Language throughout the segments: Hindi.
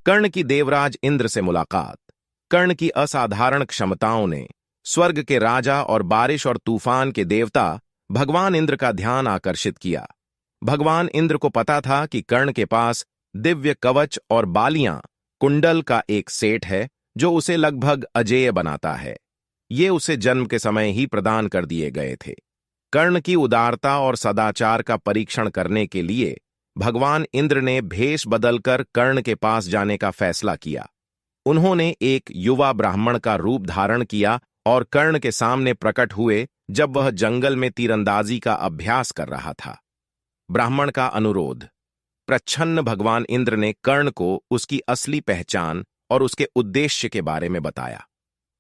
कर्ण की देवराज इंद्र से मुलाकात। कर्ण की असाधारण क्षमताओं ने स्वर्ग के राजा और बारिश और तूफान के देवता भगवान इंद्र का ध्यान आकर्षित किया। भगवान इंद्र को पता था कि कर्ण के पास दिव्य कवच और बालियां कुंडल का एक सेट है जो उसे लगभग अजेय बनाता है। ये उसे जन्म के समय ही प्रदान कर दिए गए थे। कर्ण की उदारता और सदाचार का परीक्षण करने के लिए भगवान इंद्र ने भेष बदलकर कर्ण के पास जाने का फैसला किया। उन्होंने एक युवा ब्राह्मण का रूप धारण किया और कर्ण के सामने प्रकट हुए जब वह जंगल में तीरंदाजी का अभ्यास कर रहा था। ब्राह्मण का अनुरोध। प्रच्छन्न भगवान इंद्र ने कर्ण को उसकी असली पहचान और उसके उद्देश्य के बारे में बताया।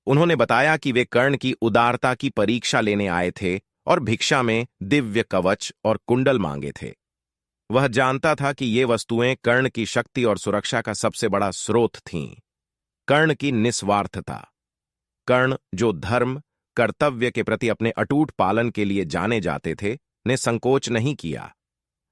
उन्होंने बताया कि वे कर्ण की उदारता की परीक्षा लेने आए थे और भिक्षा में दिव्य कवच और कुंडल मांगे थे। वह जानता था कि ये वस्तुएं कर्ण की शक्ति और सुरक्षा का सबसे बड़ा स्रोत थीं। कर्ण की निस्वार्थता। कर्ण, जो धर्म, कर्तव्य के प्रति अपने अटूट पालन के लिए जाने जाते थे, ने संकोच नहीं किया।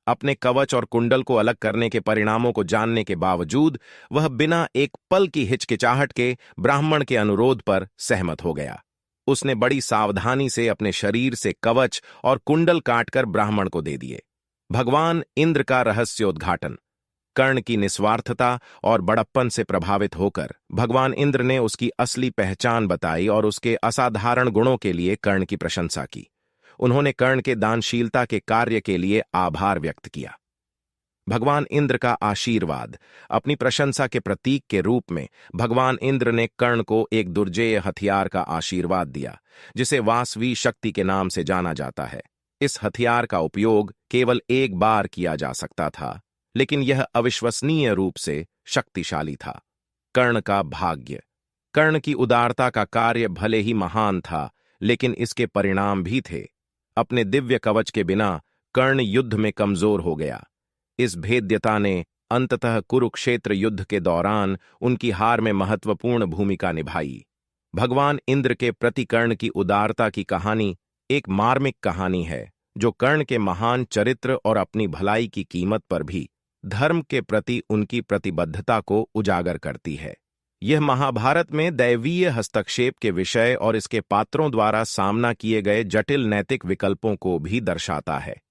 अपने कवच और कुंडल को अलग करने के परिणामों को जानने के बावजूद वह बिना एक पल की हिचकिचाहट के ब्राह्मण के अनुरोध पर सहमत हो गया। उसने बड़ी सावधानी से अपने शरीर से कवच और कुंडल काटकर ब्राह्मण को दे दिए। भगवान इंद्र का रहस्योद्घाटन। कर्ण की निस्वार्थता और बड़प्पन से प्रभावित होकर भगवान इंद्र ने उसकी असली पहचान बताई और उसके असाधारण गुणों के लिए कर्ण की प्रशंसा की। उन्होंने कर्ण के दानशीलता के कार्य के लिए आभार व्यक्त किया। भगवान इंद्र का आशीर्वाद। अपनी प्रशंसा के प्रतीक के रूप में भगवान इंद्र ने कर्ण को एक दुर्जेय हथियार का आशीर्वाद दिया, जिसे वासवी शक्ति के नाम से जाना जाता है। इस हथियार का उपयोग केवल एक बार किया जा सकता था, लेकिन यह अविश्वसनीय रूप से शक्तिशाली था। कर्ण का भाग्य। कर्ण की उदारता का कार्य भले ही महान था, लेकिन इसके परिणाम भी थे। अपने दिव्य कवच के बिना कर्ण युद्ध में कमजोर हो गया। इस भेद्यता ने अंततः कुरुक्षेत्र युद्ध के दौरान उनकी हार में महत्वपूर्ण भूमिका निभाई। भगवान इंद्र के प्रति कर्ण की उदारता की कहानी एक मार्मिक कहानी है, जो कर्ण के महान चरित्र और अपनी भलाई की कीमत पर भी धर्म के प्रति उनकी प्रतिबद्धता को उजागर करती है। यह महाभारत में दैवीय हस्तक्षेप के विषय और इसके पात्रों द्वारा सामना किए गए जटिल नैतिक विकल्पों को भी दर्शाता है।